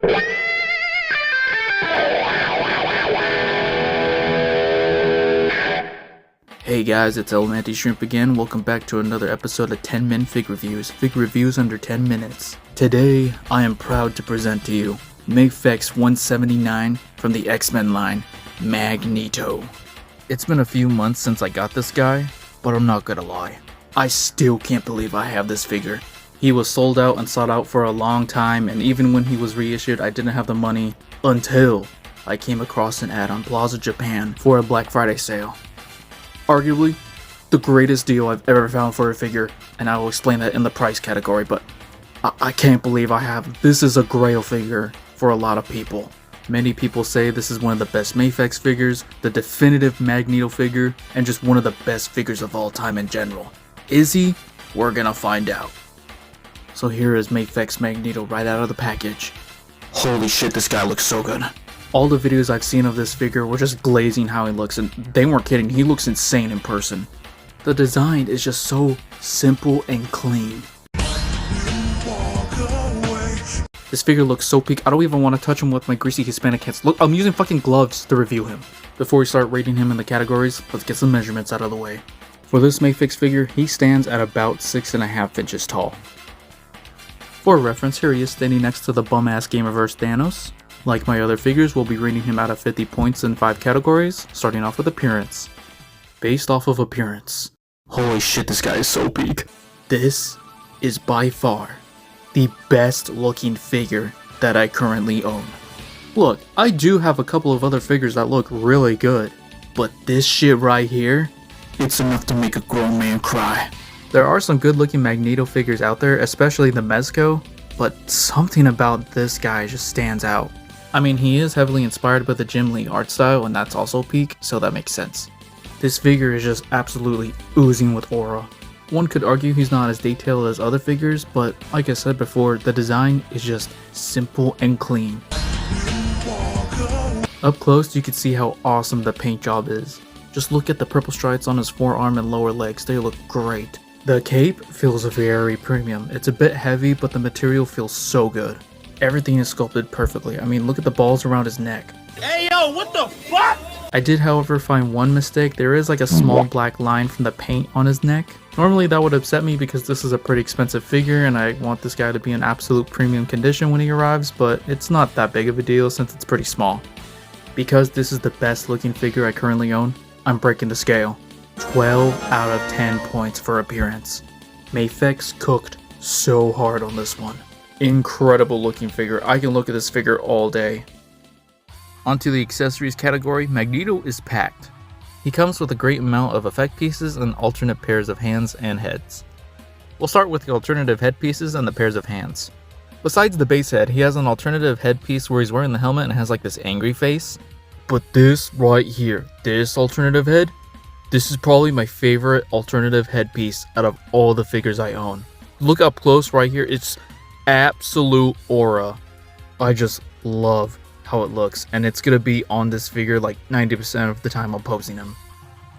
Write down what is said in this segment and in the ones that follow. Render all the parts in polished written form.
Hey guys, it's Elementy Shrimp again. Welcome back to another episode of 10 Minfig Reviews. Fig reviews under 10 minutes. Today, I am proud to present to you Mafex 179 from the X-Men line, Magneto. It's been a few months since I got this guy, but I'm not gonna lie. I still can't believe I have this figure. He was sold out and sought out for a long time, and even when he was reissued, I didn't have the money until I came across an ad on Plaza Japan for a Black Friday sale. Arguably, the greatest deal I've ever found for a figure, and I will explain that in the price category, but I can't believe I have. This is a grail figure for a lot of people. Many people say this is one of the best Mafex figures, the definitive Magneto figure, and just one of the best figures of all time in general. Is he? We're gonna find out. So here is Mafex Magneto right out of the package. Holy shit, this guy looks so good. All the videos I've seen of this figure were just glazing how he looks, and they weren't kidding, he looks insane in person. The design is just so simple and clean. This figure looks so peak, I don't even want to touch him with my greasy Hispanic hands. Look, I'm using fucking gloves to review him. Before we start rating him in the categories, let's get some measurements out of the way. For this Mafex figure, he stands at about 6.5 inches tall. For reference, here he is standing next to the bum-ass Gamerverse Thanos. Like my other figures, we'll be rating him out of 50 points in 5 categories, starting off with appearance. Based off of appearance. Holy shit, this guy is so peak. This is by far the best looking figure that I currently own. Look, I do have a couple of other figures that look really good, but this shit right here, it's enough to make a grown man cry. There are some good looking Magneto figures out there, especially the Mezco, but something about this guy just stands out. I mean, he is heavily inspired by the Jim Lee art style, and that's also peak, so that makes sense. This figure is just absolutely oozing with aura. One could argue he's not as detailed as other figures, but like I said before, the design is just simple and clean. Up close, you can see how awesome the paint job is. Just look at the purple stripes on his forearm and lower legs, they look great. The cape feels very premium. It's a bit heavy, but the material feels so good. Everything is sculpted perfectly. I mean, look at the balls around his neck. Hey yo, what the fuck? I did, however, find one mistake. There is like a small black line from the paint on his neck. Normally that would upset me because this is a pretty expensive figure and I want this guy to be in absolute premium condition when he arrives, but it's not that big of a deal since it's pretty small. Because this is the best looking figure I currently own, I'm breaking the scale. 12 out of 10 points for appearance. Mafex cooked so hard on this one. Incredible looking figure. I can look at this figure all day. Onto the accessories category, Magneto is packed. He comes with a great amount of effect pieces and alternate pairs of hands and heads. We'll start with the alternative headpieces and the pairs of hands. Besides the base head, he has an alternative headpiece where he's wearing the helmet and has like this angry face. But this right here, this alternative head, this is probably my favorite alternative headpiece out of all the figures I own. Look up close right here, it's absolute aura. I just love how it looks, and it's gonna be on this figure like 90% of the time I'm posing him.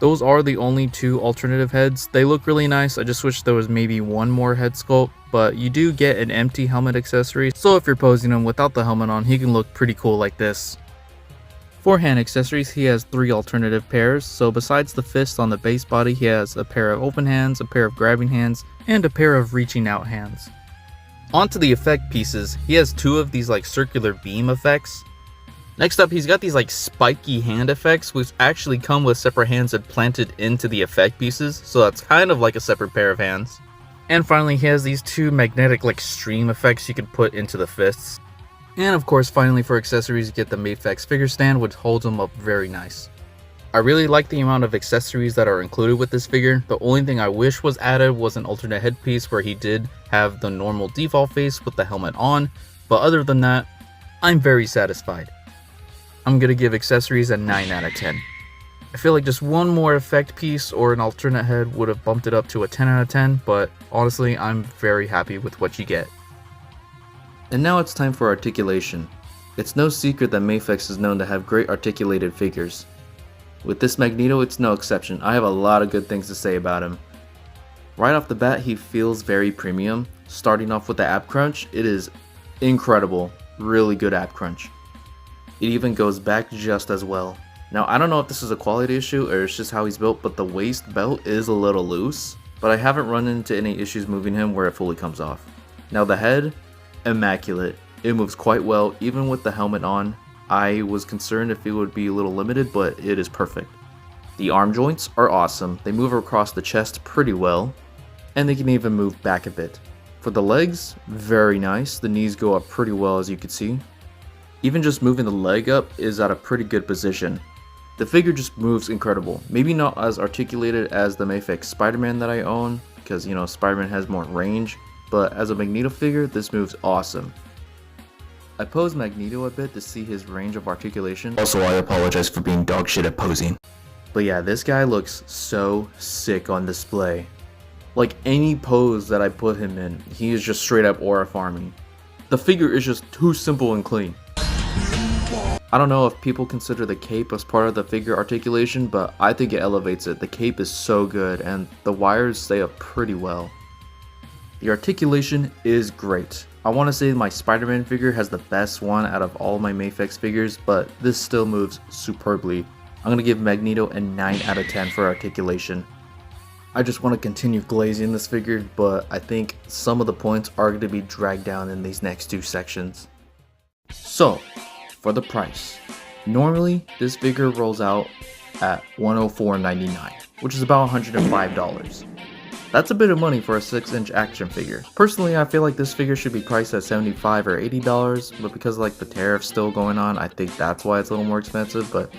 Those are the only two alternative heads. They look really nice. I just wish there was maybe one more head sculpt, but you do get an empty helmet accessory, so if you're posing him without the helmet on, he can look pretty cool like this. For hand accessories, he has 3 alternative pairs, so besides the fist on the base body, he has a pair of open hands, a pair of grabbing hands, and a pair of reaching out hands. Onto the effect pieces, he has 2 of these like circular beam effects. Next up, he's got these like spiky hand effects, which actually come with separate hands implanted into the effect pieces, so that's kind of like a separate pair of hands. And finally, he has these 2 magnetic like stream effects you can put into the fists. And of course, finally for accessories, you get the Mafex figure stand, which holds him up very nice. I really like the amount of accessories that are included with this figure. The only thing I wish was added was an alternate headpiece where he did have the normal default face with the helmet on, but other than that, I'm very satisfied. I'm gonna give accessories a 9 out of 10. I feel like just one more effect piece or an alternate head would have bumped it up to a 10 out of 10, but honestly, I'm very happy with what you get. And now it's time for articulation. It's no secret that Mafex is known to have great articulated figures. With this Magneto, it's no exception. I have a lot of good things to say about him. Right off the bat, he feels very premium. Starting off with the ab crunch, it is incredible. really good ab crunch. It even goes back just as well. Now I don't know if this is a quality issue or it's just how he's built, but the waist belt is a little loose, but I haven't run into any issues moving him where it fully comes off. Now the head, immaculate. It moves quite well even with the helmet on. I was concerned if it would be a little limited, but it is perfect. The arm joints are awesome. They move across the chest pretty well, and they can even move back a bit. For the legs, very nice. The knees go up pretty well, as you can see. Even just moving the leg up is at a pretty good position. The figure just moves incredible. Maybe not as articulated as the Mafex Spider-Man that I own, because you know Spider-Man has more range, but as a Magneto figure, this moves awesome. I posed Magneto a bit to see his range of articulation. Also, I apologize for being dog shit at posing. But yeah, this guy looks so sick on display. Like any pose that I put him in, he is just straight up aura farming. The figure is just too simple and clean. I don't know if people consider the cape as part of the figure articulation, but I think it elevates it. The cape is so good and the wires stay up pretty well. The articulation is great. I want to say my Spider-Man figure has the best one out of all my Mafex figures, but this still moves superbly. I'm going to give Magneto a 9 out of 10 for articulation. I just want to continue glazing this figure, but I think some of the points are going to be dragged down in these next two sections. So, for the price. Normally, this figure rolls out at $104.99, which is about $105. That's a bit of money for a 6-inch action figure. Personally, I feel like this figure should be priced at $75 or $80, but because like the tariff's still going on, I think that's why it's a little more expensive, but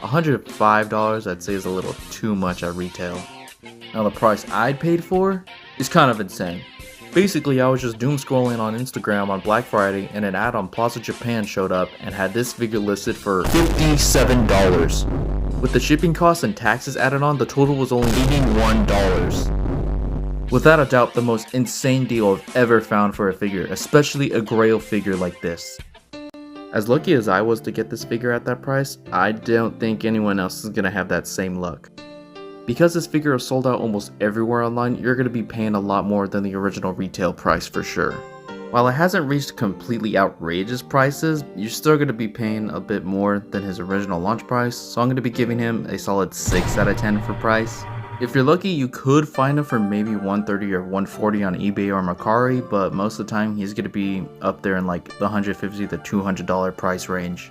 $105 I'd say is a little too much at retail. Now the price I'd paid for is kind of insane. Basically, I was just doom scrolling on Instagram on Black Friday and an ad on Plaza Japan showed up and had this figure listed for $57. With the shipping costs and taxes added on, the total was only $81. Without a doubt, the most insane deal I've ever found for a figure, especially a Grail figure like this. As lucky as I was to get this figure at that price, I don't think anyone else is gonna have that same luck. Because this figure is sold out almost everywhere online, you're going to be paying a lot more than the original retail price for sure. While it hasn't reached completely outrageous prices, you're still going to be paying a bit more than his original launch price, so I'm going to be giving him a solid 6 out of 10 for price. If you're lucky, you could find him for maybe $130 or $140 on eBay or Mercari, but most of the time he's going to be up there in like the $150 to $200 price range.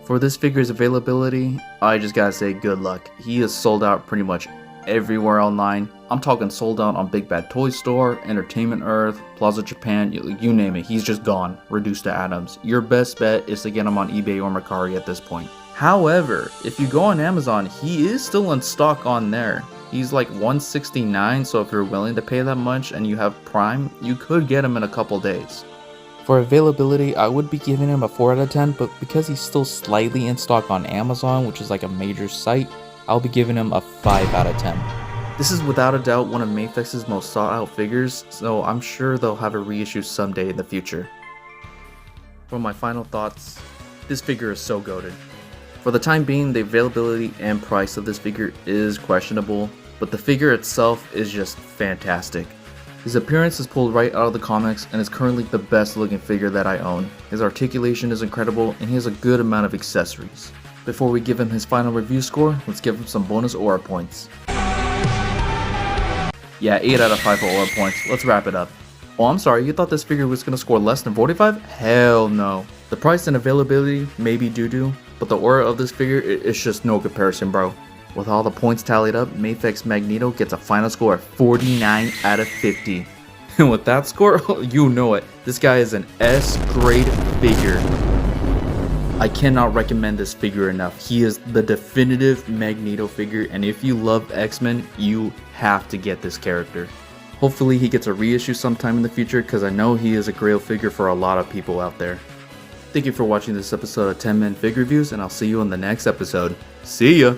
For this figure's availability, I just gotta say good luck. He is sold out pretty much everywhere online. I'm talking sold out on Big Bad Toy Store, Entertainment Earth, Plaza Japan, you name it. He's just gone, reduced to atoms. Your best bet is to get him on eBay or Mercari at this point. However, if you go on Amazon, he is still in stock on there. He's like $169, so if you're willing to pay that much and you have Prime, you could get him in a couple days. For availability, I would be giving him a 4 out of 10, but because he's still slightly in stock on Amazon, which is like a major site, I'll be giving him a 5 out of 10. This is without a doubt one of Mafex's most sought out figures, so I'm sure they'll have a reissue someday in the future. For my final thoughts, this figure is so goated. For the time being, the availability and price of this figure is questionable, but the figure itself is just fantastic. His appearance is pulled right out of the comics and is currently the best looking figure that I own. His articulation is incredible and he has a good amount of accessories. Before we give him his final review score, let's give him some bonus aura points. Yeah, 8 out of 5 for aura points. Let's wrap it up. Oh, I'm sorry, you thought this figure was going to score less than 45? Hell no. The price and availability may be doo-doo, but the aura of this figure is just no comparison, bro. With all the points tallied up, Mafex Magneto gets a final score of 49 out of 50. And with that score, you know it. This guy is an S-grade figure. I cannot recommend this figure enough. He is the definitive Magneto figure, and if you love X-Men, you have to get this character. Hopefully he gets a reissue sometime in the future, because I know he is a Grail figure for a lot of people out there. Thank you for watching this episode of 10 Minfig Reviews, and I'll see you in the next episode. See ya!